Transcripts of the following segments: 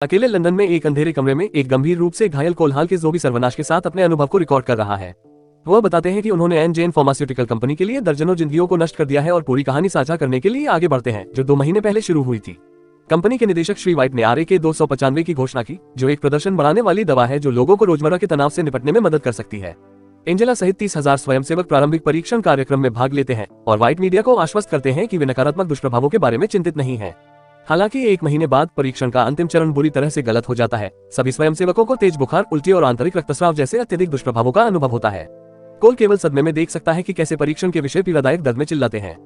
अकेले लंदन में एक अंधेरे कमरे में एक गंभीर रूप से घायल कोल हाल के ज़ोबी सर्वनाश के साथ अपने अनुभव को रिकॉर्ड कर रहा है। वह बताते हैं कि उन्होंने एन जेन फार्मास्यूटिकल कंपनी के लिए दर्जनों जिंदगियों को नष्ट कर दिया है और पूरी कहानी साझा करने के लिए आगे बढ़ते हैं, जो 2 महीने पहले शुरू हुई थी। कंपनी के निदेशक श्री व्हाइट ने RAK 295 की घोषणा की, जो एक प्रदर्शन बढ़ाने वाली दवा है जो लोगों को रोजमर्रा के तनाव से निपटने में मदद कर सकती है। एंजेला सहित 30,000 स्वयंसेवक प्रारंभिक परीक्षण कार्यक्रम में भाग लेते हैं और व्हाइट मीडिया को आश्वस्त करते हैं कि वे नकारात्मक दुष्प्रभावों के बारे में चिंतित नहीं है। हालांकि 1 महीने बाद परीक्षण का अंतिम चरण बुरी तरह से गलत हो जाता है। सभी स्वयंसेवकों को तेज बुखार, उल्टी और आंतरिक रक्तस्राव जैसे अत्यधिक दुष्प्रभावों का अनुभव होता है। कोल केवल सदमे में देख सकता है कि कैसे परीक्षण के विषय पीड़ादायक दर्द में चिल्लाते हैं।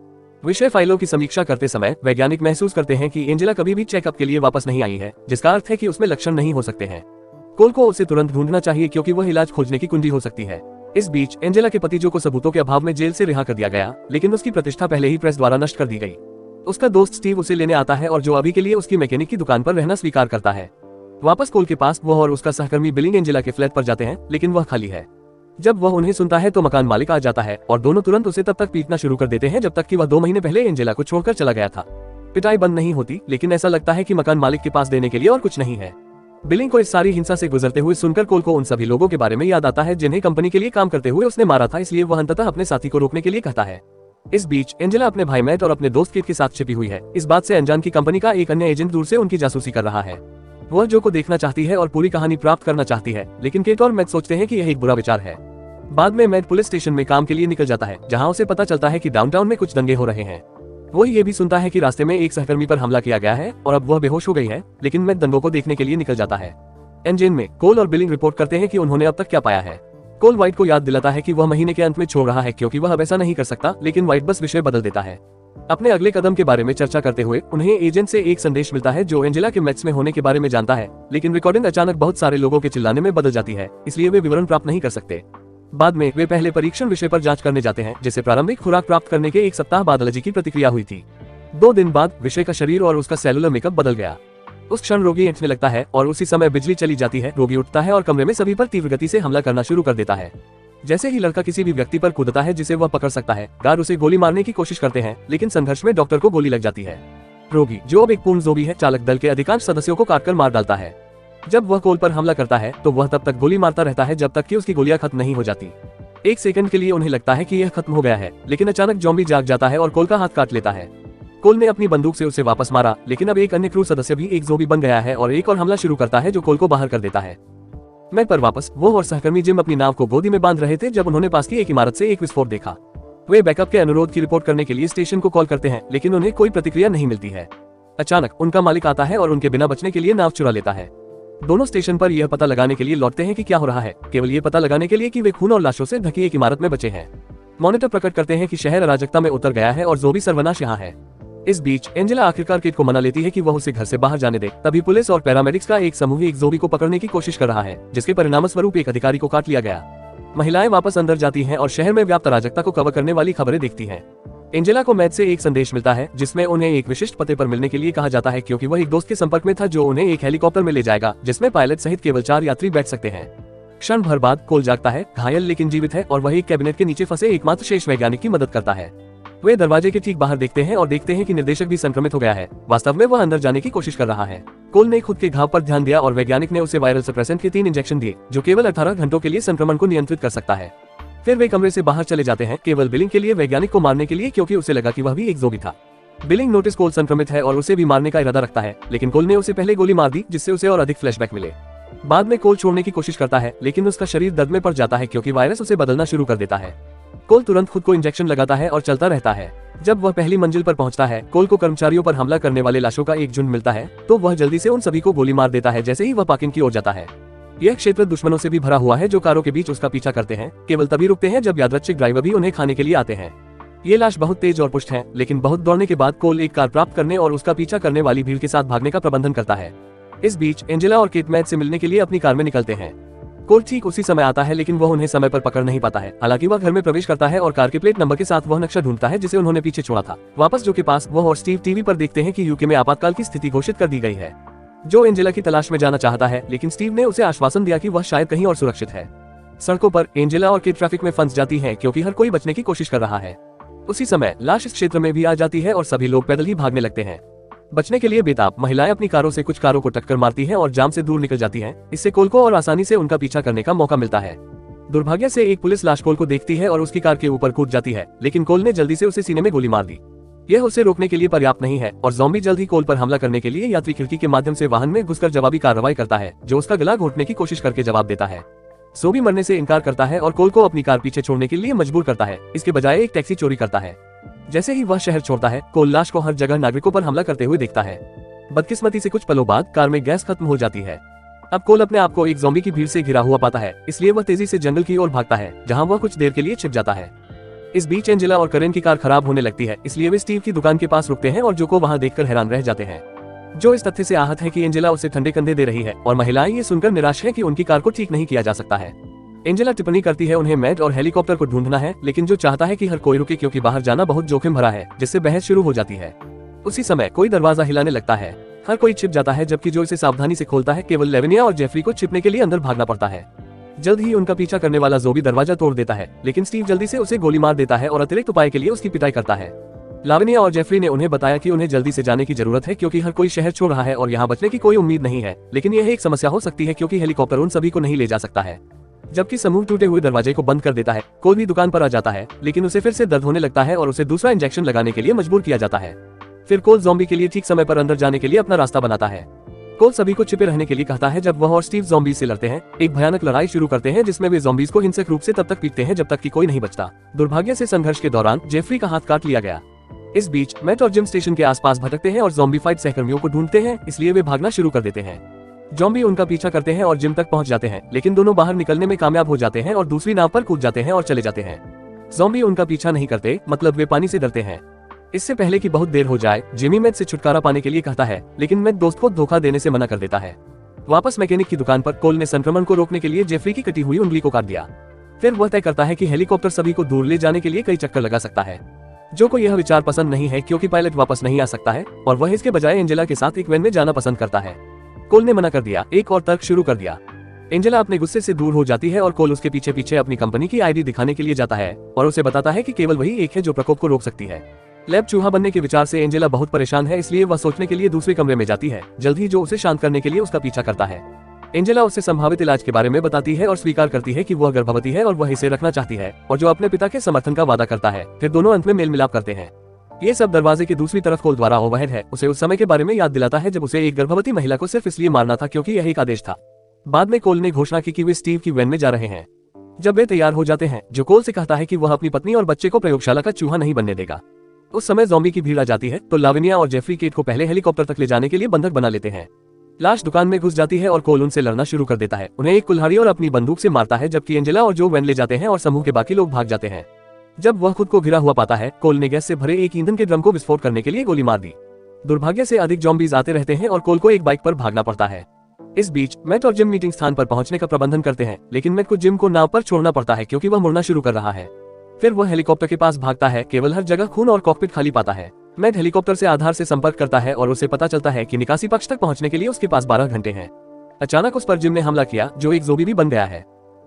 विषय फाइलों की समीक्षा करते समय वैज्ञानिक महसूस करते हैं कि एंजेला कभी भी चेकअप के लिए वापस नहीं आई है, जिसका अर्थ है कि उसमें लक्षण नहीं हो सकते हैं। कोल को उसे तुरंत ढूंढना चाहिए क्योंकि वह इलाज खोजने की कुंजी हो सकती है। इस बीच एंजेला के पति जो को सबूतों के अभाव में जेल से रिहा कर दिया गया, लेकिन उसकी प्रतिष्ठा पहले ही प्रेस द्वारा नष्ट कर दी गई। उसका दोस्त स्टीव उसे लेने आता है और जो अभी के लिए उसकी मैकेनिक की दुकान पर रहना स्वीकार करता है। वापस कोल के पास वह और उसका सहकर्मी बिलिंग एंजेला के फ्लैट पर जाते हैं, लेकिन वह खाली है। जब वह उन्हें सुनता है तो मकान मालिक आ जाता है और दोनों तुरंत उसे तब तक पीटना शुरू कर देते हैं जब तक कि वह 2 महीने पहले एंजेला को छोड़कर चला गया था। पिटाई बंद नहीं होती, लेकिन ऐसा लगता है कि मकान मालिक के पास देने के लिए और कुछ नहीं है। बिलिंग को इस सारी हिंसा से गुजरते हुए सुनकर कोल को उन सभी लोगों के बारे में याद आता है जिन्हें कंपनी के लिए काम करते हुए उसने मारा था, इसलिए वह अंततः अपने साथी को रोकने के लिए कहता है। इस बीच एंजेला अपने भाई मैट और अपने दोस्त किट के साथ छिपी हुई है, इस बात से अनजान की कंपनी का एक अन्य एजेंट दूर से उनकी जासूसी कर रहा है। वह जो को देखना चाहती है और पूरी कहानी प्राप्त करना चाहती है, लेकिन किट और मैट सोचते हैं कि यह एक बुरा विचार है। बाद में मैट पुलिस स्टेशन में काम के लिए निकल जाता है, जहां उसे पता चलता है कि डाउनटाउन में कुछ दंगे हो रहे हैं। वो ये भी सुनता है कि रास्ते में एक सहकर्मी पर हमला किया गया है और अब वह बेहोश हो गई है, लेकिन मैट दंगों को देखने के लिए निकल जाता है। एंजेन में कोल और बिलिंग रिपोर्ट करते हैं कि उन्होंने अब तक क्या पाया है। कोल व्हाइट को याद दिलाता है कि वह महीने के अंत में छोड़ रहा है क्योंकि वह अब ऐसा नहीं कर सकता, लेकिन व्हाइट बस विषय बदल देता है। अपने अगले कदम के बारे में चर्चा करते हुए उन्हें एजेंट से एक संदेश मिलता है जो एंजेला के मैथ्स में होने के बारे में जानता है, लेकिन रिकॉर्डिंग अचानक बहुत सारे लोगों के चिल्लाने में बदल जाती है, इसलिए वे विवरण प्राप्त नहीं कर सकते। बाद में वे पहले परीक्षण विषय पर जांच करने जाते हैं, जिसे प्रारंभिक खुराक प्राप्त करने के 1 सप्ताह बाद एलर्जी की प्रतिक्रिया हुई थी। 2 दिन बाद विषय का शरीर और उसका सेलुलर मेकअप बदल गया। उस क्षण रोगी ऐंठने लगता है और उसी समय बिजली चली जाती है। रोगी उठता है और कमरे में सभी पर तीव्र गति से हमला करना शुरू कर देता है। जैसे ही लड़का किसी भी व्यक्ति पर कूदता है जिसे वह पकड़ सकता है, गार्ड उसे गोली मारने की कोशिश करते हैं, लेकिन संघर्ष में डॉक्टर को गोली लग जाती है। रोगी, जो अब एक पूर्ण ज़ोंबी है, चालक दल के अधिकांश सदस्यों को काटकर मार डालता है। जब वह कोल पर हमला करता है तो वह तब तक गोली मारता रहता है जब तक कि उसकी गोलियां खत्म नहीं हो जाती। 1 सेकंड के लिए उन्हें लगता है कि यह खत्म हो गया है, लेकिन अचानक ज़ॉम्बी जाग जाता है और कोल का हाथ काट लेता है। कोल ने अपनी बंदूक से उसे वापस मारा, लेकिन अब एक अन्य क्रू सदस्य भी एक ज़ॉम्बी बन गया है और एक और हमला शुरू करता है जो कोल को बाहर कर देता है। मैट पर वापस वो और सहकर्मी जिम अपनी नाव को गोदी में बांध रहे थे जब उन्होंने पास की एक इमारत से एक विस्फोट देखा। वे बैकअप के अनुरोध की रिपोर्ट करने के लिए स्टेशन को कॉल करते हैं, लेकिन उन्हें कोई प्रतिक्रिया नहीं मिलती है। अचानक उनका मालिक आता है और उनके बिना बचने के लिए नाव चुरा लेता है। दोनों स्टेशन पर यह पता लगाने के लिए लौटते हैं कि क्या हो रहा है, केवल ये पता लगाने के लिए कि वे खून और लाशों से ढकी एक इमारत में बचे हैं। मॉनिटर प्रकट करते हैं कि शहर अराजकता में उतर गया है और ज़ोंबी सर्वनाश यहाँ है। इस बीच एंजेला आखिरकार किट को मना लेती है कि वह उसे घर से बाहर जाने दे। तभी पुलिस और पैरामेडिक्स का एक समूह एक ज़ोंबी को पकड़ने की कोशिश कर रहा है, जिसके परिणामस्वरूप एक अधिकारी को काट लिया गया। महिलाएं वापस अंदर जाती हैं और शहर में व्याप्त अराजकता को कवर करने वाली खबरें देखती हैं। एंजेला को मैट से एक संदेश मिलता है जिसमें उन्हें एक विशिष्ट पते पर मिलने के लिए कहा जाता है, क्योंकि वह एक दोस्त के संपर्क में था जो उन्हें एक हेलीकॉप्टर में ले जाएगा जिसमें पायलट सहित केवल 4 यात्री बैठ सकते हैं। क्षण भर बाद कोल जागता है, घायल लेकिन जीवित है, और वह एक कैबिनेट के नीचे फंसे एकमात्र शेष वैज्ञानिक की मदद करता है। वे दरवाजे के ठीक बाहर देखते हैं और देखते हैं कि निर्देशक भी संक्रमित हो गया है। वास्तव में वह अंदर जाने की कोशिश कर रहा है। कोल ने खुद के घाव पर ध्यान दिया और वैज्ञानिक ने उसे वायरल सप्रेसेंट के 3 इंजेक्शन दिए, जो केवल 18 घंटों के लिए संक्रमण को नियंत्रित कर सकता है। फिर वे कमरे से बाहर चले जाते हैं, केवल बिलिंग के लिए, वैज्ञानिक को मारने के लिए, क्योंकि उसे लगा कि वह भी एक ज़ोंबी था। बिलिंग नोटिस कोल संक्रमित है और उसे भी मारने का इरादा रखता है, लेकिन कोल ने उसे पहले गोली मार दी, जिससे उसे और अधिक फ्लैशबैक मिले। बाद में कोल छोड़ने की कोशिश करता है, लेकिन उसका शरीर दर्द में पड़ जाता है क्योंकि वायरस उसे बदलना शुरू कर देता है। कोल तुरंत खुद को इंजेक्शन लगाता है और चलता रहता है। जब वह पहली मंजिल पर पहुंचता है, कोल को कर्मचारियों पर हमला करने वाले लाशों का एक झुंड मिलता है, तो वह जल्दी से उन सभी को गोली मार देता है जैसे ही वह पार्किंग की ओर जाता है। यह क्षेत्र दुश्मनों से भी भरा हुआ है जो कारों के बीच उसका पीछा करते हैं, केवल तभी रुकते हैं जब यादृच्छिक ड्राइवर भी उन्हें खाने के लिए आते हैं। ये लाश बहुत तेज और पुष्ट है, लेकिन बहुत दौड़ने के बाद कोल एक कार प्राप्त करने और उसका पीछा करने वाली भीड़ के साथ भागने का प्रबंधन करता है। इस बीच एंजेला और किट मैट से मिलने के लिए अपनी कार में निकलते हैं। कोल ठीक उसी समय आता है, लेकिन वह उन्हें समय पर पकड़ नहीं पाता है। हालांकि वह घर में प्रवेश करता है और कार के प्लेट नंबर के साथ वह नक्शा ढूंढता है जिसे उन्होंने पीछे छोड़ा था। वापस जो के पास वह और स्टीव टीवी पर देखते हैं कि यूके में आपातकाल की स्थिति घोषित कर दी गई है। जो एंजेला की तलाश में जाना चाहता है, लेकिन स्टीव ने उसे आश्वासन दिया कि वह शायद कहीं और सुरक्षित है। सड़कों पर एंजेला और किट ट्रैफिक में फंस जाती है क्योंकि हर कोई बचने की कोशिश कर रहा है। उसी समय लाश इस क्षेत्र में भी आ जाती है और सभी लोग पैदल ही भागने लगते हैं। बचने के लिए बेताब महिलाएं अपनी कारों से कुछ कारों को टक्कर मारती हैं और जाम से दूर निकल जाती हैं। इससे कोल को और आसानी से उनका पीछा करने का मौका मिलता है। दुर्भाग्य से एक पुलिस लाश कोल को देखती है और उसकी कार के ऊपर कूद जाती है, लेकिन कोल ने जल्दी से उसे सीने में गोली मार दी। यह उसे रोकने के लिए पर्याप्त नहीं है और ज़ॉम्बी जल्द ही कोल पर हमला करने के लिए यात्री खिड़की के माध्यम से वाहन में घुसकर जवाबी कार्रवाई करता है, जो उसका गला घोटने की कोशिश करके जवाब देता है। ज़ॉम्बी मरने से इनकार करता है और कोल को अपनी कार पीछे छोड़ने के लिए मजबूर करता है। इसके बजाय एक टैक्सी चोरी करता है। जैसे ही वह शहर छोड़ता है, कोल लाश को हर जगह नागरिकों पर हमला करते हुए देखता है। बदकिस्मती से कुछ पलों बाद कार में गैस खत्म हो जाती है। अब कोल अपने आप को एक ज़ॉम्बी की भीड़ से घिरा हुआ पाता है, इसलिए वह तेजी से जंगल की ओर भागता है, जहां वह कुछ देर के लिए छिप जाता है। इस बीच एंजेला और करेन की कार खराब होने लगती है, इसलिए वे स्टीव की दुकान के पास रुकते हैं और जो को वहां देखकर हैरान रह जाते हैं। जो इस तथ्य से आहत है कि एंजेला उसे ठंडे कंधे दे रही है और महिलाएं ये सुनकर निराश है कि उनकी कार को ठीक नहीं किया जा सकता है। एंजेला टिप्पणी करती है उन्हें मैट और हेलीकॉप्टर को ढूंढना है, लेकिन जो चाहता है कि हर कोई रुके क्योंकि बाहर जाना बहुत जोखिम भरा है, जिससे बहस शुरू हो जाती है। उसी समय कोई दरवाजा हिलाने लगता है। हर कोई छिप जाता है, जबकि जो इसे सावधानी से खोलता है केवल लेविनिया और जेफरी को छिपने के लिए अंदर भागना पड़ता है। जल्द ही उनका पीछा करने वाला ज़ॉम्बी दरवाजा तोड़ देता है, लेकिन स्टीव जल्दी से उसे गोली मार देता है और अतिरिक्त उपाय के लिए उसकी पिटाई करता है। लाविनिया और जेफरी ने उन्हें बताया कि उन्हें जल्दी से जाने की जरूरत है क्योंकि हर कोई शहर छोड़ रहा है और यहाँ बचने की कोई उम्मीद नहीं है, लेकिन यह एक समस्या हो सकती है क्योंकि हेलीकॉप्टर उन सभी को नहीं ले जा सकता है। जबकि समूह टूटे हुए दरवाजे को बंद कर देता है। कोल भी दुकान पर आ जाता है, लेकिन उसे फिर से दर्द होने लगता है और उसे दूसरा इंजेक्शन लगाने के लिए मजबूर किया जाता है। फिर कोल ज़ॉम्बी के लिए ठीक समय पर अंदर जाने के लिए अपना रास्ता बनाता है। कोल सभी को छिपे रहने के लिए कहता है। जब वह और स्टीव ज़ॉम्बी से लड़ते हैं, एक भयानक लड़ाई शुरू करते हैं जिसमें वे ज़ॉम्बीज को हिंसक रूप से तब तक पीटते हैं जब तक कि कोई नहीं बचता। दुर्भाग्य से संघर्ष के दौरान जेफरी का हाथ काट लिया गया। इस बीच मैट और जिम स्टेशन के आसपास भटकते हैं और ज़ॉम्बी फाइट सहकर्मियों को ढूंढते हैं, इसलिए वे भागना शुरू कर देते हैं। ज़ॉम्बी उनका पीछा करते हैं और जिम तक पहुंच जाते हैं, लेकिन दोनों बाहर निकलने में कामयाब हो जाते हैं और दूसरी नाव पर कूद जाते हैं और चले जाते हैं। ज़ॉम्बी उनका पीछा नहीं करते, मतलब वे पानी से डरते हैं। इससे पहले कि बहुत देर हो जाए, जिमी मैट से छुटकारा पाने के लिए कहता है, लेकिन मैट दोस्त को धोखा देने से मना कर देता है। वापस मैकेनिक की दुकान पर कोल ने संक्रमण को रोकने के लिए जेफरी की कटी हुई उंगली को काट दिया। फिर वह तय करता है कि हेलीकॉप्टर सभी को दूर ले जाने के लिए कई चक्कर लगा सकता है। जो को यह विचार पसंद नहीं है क्योंकि पायलट वापस नहीं आ सकता है और वह इसके बजाय एंजेला के साथ एक वैन में जाना पसंद करता है। कोल ने मना कर दिया, एक और तर्क शुरू कर दिया। एंजेला अपने गुस्से से दूर हो जाती है और कोल उसके पीछे पीछे अपनी कंपनी की आईडी दिखाने के लिए जाता है और उसे बताता है कि केवल वही एक है जो प्रकोप को रोक सकती है। लैब चूहा बनने के विचार से एंजेला बहुत परेशान है, इसलिए वह सोचने के लिए दूसरे कमरे में जाती है। जल्द ही जो उसे शांत करने के लिए उसका पीछा करता है। एंजेला उसे संभावित इलाज के बारे में बताती है और स्वीकार करती है कि वह गर्भवती है और वह इसे रखना चाहती है, और जो अपने पिता के समर्थन का वादा करता है। फिर दोनों अंत में मेल मिलाप करते हैं। ये सब दरवाजे की दूसरी तरफ कोल द्वारा ओवरहेड है उसे उस समय के बारे में याद दिलाता है जब उसे एक गर्भवती महिला को सिर्फ इसलिए मारना था क्योंकि यह एक आदेश था। बाद में कोल ने घोषणा की कि वे स्टीव की वैन में जा रहे हैं। जब वे तैयार हो जाते हैं, जो कोल से कहता है कि वह अपनी पत्नी और बच्चे को प्रयोगशाला का चूहा नहीं बनने देगा। उस समय ज़ॉम्बी की भीड़ आ जाती है, तो लाविनिया और जेफरी केट को पहले हेलीकॉप्टर तक ले जाने के लिए बंधक बना लेते हैं। लाश दुकान में घुस जाती है और कोल उनसे लड़ना शुरू कर देता है। उन्हें एक कुल्हाड़ी और अपनी बंदूक से मारता है, जबकि एंजेला और जो वैन ले जाते हैं और समूह के बाकी लोग भाग जाते हैं। जब वह खुद को घिरा हुआ पाता है, कोल ने गैस से भरे एक ईंधन के ड्रम को विस्फोट करने के लिए गोली मार दी। दुर्भाग्य से अधिक ज़ॉम्बीज आते रहते हैं और कोल को एक बाइक पर भागना पड़ता है। इस बीच मैट और जिम मीटिंग स्थान पर पहुंचने का प्रबंधन करते हैं, लेकिन मैट को जिम को नाव पर छोड़ना पड़ता है क्योंकि वह मुड़ना शुरू कर रहा है। फिर वह हेलीकॉप्टर के पास भागता है, केवल हर जगह खून और कॉकपिट खाली पाता है। मैट हेलीकॉप्टर से आधार से संपर्क करता है और उसे पता चलता है कि निकासी पक्ष तक पहुंचने के लिए उसके पास 12 घंटे हैं। अचानक उस पर जिम ने हमला किया, जो एक ज़ॉम्बी भी बन गया है।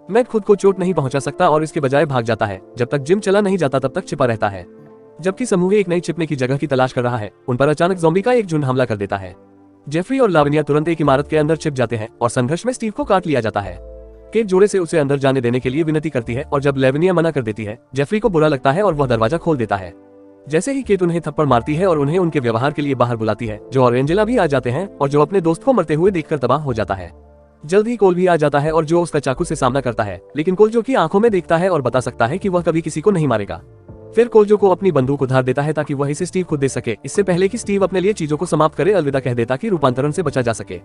मैट खुद को चोट नहीं पहुंचा सकता और इसके बजाय भाग जाता है। जब तक जिम चला नहीं जाता तब तक छिपा रहता है। जबकि समूह एक नई छिपने की जगह की तलाश कर रहा है, उन पर अचानक ज़ॉम्बी का एक झुंड हमला कर देता है। जेफरी और लाविनिया तुरंत एक इमारत के अंदर छिप जाते हैं और संघर्ष में स्टीव को काट लिया जाता है। केट जोड़े से उसे अंदर जाने देने के लिए विनती करती है और जब लाविनिया मना कर देती है, जेफरी को बुरा लगता है और वह दरवाजा खोल देता है। जैसे ही केट उन्हें थप्पड़ मारती है और उन्हें उनके व्यवहार के लिए बाहर बुलाती है, जो और एंजेला भी आ जाते हैं और जो अपने दोस्त को मरते हुए देखकर तबाह हो जाता है। जल्द ही कोल भी आ जाता है और जो उसका चाकू से सामना करता है, लेकिन कोल जो की आंखों में देखता है और बता सकता है कि वह कभी किसी को नहीं मारेगा। फिर कोल जो को अपनी बंदूक उधार देता है ताकि वह इसे स्टीव को दे सके, इससे पहले कि स्टीव अपने लिए चीजों को समाप्त करे। अलविदा कह देता कि रूपांतरण से बचा जा सके।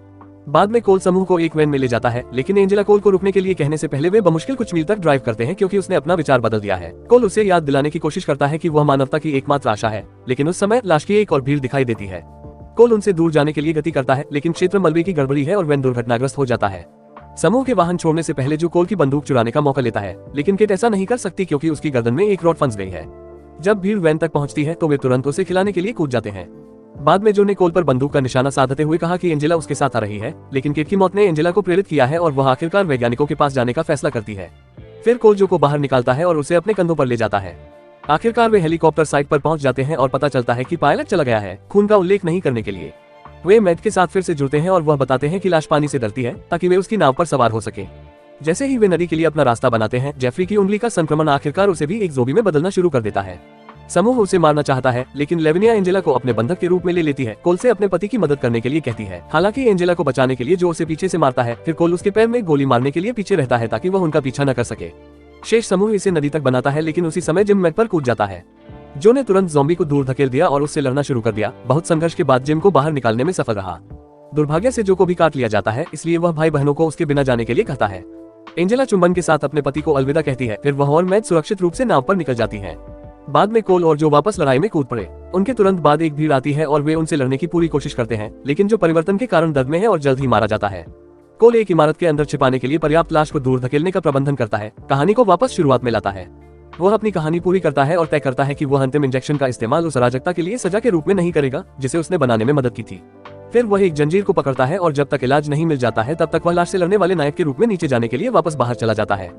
बाद में कोल समूह को एक वैन में ले जाता है, लेकिन एंजेला कोल को रुकने के लिए कहने से पहले वे बमुश्किल कुछ मील तक ड्राइव करते हैं क्योंकि उसने अपना विचार बदल दिया है। कोल उसे याद दिलाने की कोशिश करता है कि वह मानवता की एकमात्र आशा है, लेकिन उस समय लाश की एक और भीड़ दिखाई देती है। कोल उनसे दूर जाने के लिए गति करता है, लेकिन क्षेत्र मलबे की गड़बड़ी है और वैन दुर्घटनाग्रस्त हो जाता है। समूह के वाहन छोड़ने से पहले जो कोल की बंदूक चुराने का मौका लेता है, लेकिन केट ऐसा नहीं कर सकती क्योंकि उसकी गर्दन में एक रॉड फंस गई है। जब भीड़ वैन तक पहुंचती है तो वे तुरंत उसे खिलाने के लिए कूद जाते हैं। बाद में जो ने कोल पर बंदूक का निशाना साधते हुए कहा कि एंजेला उसके साथ आ रही है, लेकिन केट की मौत ने एंजेला को प्रेरित किया है और वह आखिरकार वैज्ञानिकों के पास जाने का फैसला करती है। फिर कोल जो को बाहर निकालता है और उसे अपने कंधों पर ले जाता है। आखिरकार वे हेलीकॉप्टर साइट पर पहुंच जाते हैं और पता चलता है कि पायलट चला गया है खून का उल्लेख नहीं करने के लिए। वे मैट के साथ फिर से जुड़ते हैं और वह बताते हैं कि लाश पानी से डरती है ताकि वे उसकी नाव पर सवार हो सके। जैसे ही वे नदी के लिए अपना रास्ता बनाते हैं, जेफरी की उंगली का संक्रमण आखिरकार उसे भी एक ज़ोंबी में बदलना शुरू कर देता है। समूह उसे मारना चाहता है, लेकिन लेविनिया एंजेला को अपने बंधक के रूप में ले लेती है। कोल से अपने पति की मदद करने के लिए कहती है। हालांकि एंजेला को बचाने के लिए जो उसे पीछे से मारता है, फिर कोल उसके पैर में गोली मारने के लिए पीछे रहता है ताकि वह उनका पीछा न कर सके। शेष समूह इसे नदी तक बनाता है, लेकिन उसी समय जिम मैट पर कूद जाता है। जो ने तुरंत ज़ॉम्बी को दूर धकेल दिया और उससे लड़ना शुरू कर दिया। बहुत संघर्ष के बाद जिम को बाहर निकालने में सफल रहा। दुर्भाग्य से जो को भी काट लिया जाता है, इसलिए वह भाई बहनों को उसके बिना जाने के लिए कहता है। एंजेला चुंबन के साथ अपने पति को अलविदा कहती है। फिर वह और मैट सुरक्षित रूप से नाव पर निकल जाती है। बाद में कोल और जो वापस लड़ाई में कूद पड़े। उनके तुरंत बाद एक भीड़ आती है और वे उनसे लड़ने की पूरी कोशिश करते हैं, लेकिन जो परिवर्तन के कारण दर्द में है और जल्द ही मारा जाता है। कोल एक इमारत के अंदर छिपाने के लिए पर्याप्त लाश को दूर धकेलने का प्रबंधन करता है। कहानी को वापस शुरुआत में लाता है। वह अपनी कहानी पूरी करता है और तय करता है कि वह अंतिम इंजेक्शन का इस्तेमाल उस अराजकता के लिए सजा के रूप में नहीं करेगा जिसे उसने बनाने में मदद की थी। फिर वह एक जंजीर को पकड़ता है और जब तक इलाज नहीं मिल जाता है तब तक वह लाश से लड़ने वाले नायक के रूप में नीचे जाने के लिए वापस बाहर चला जाता है।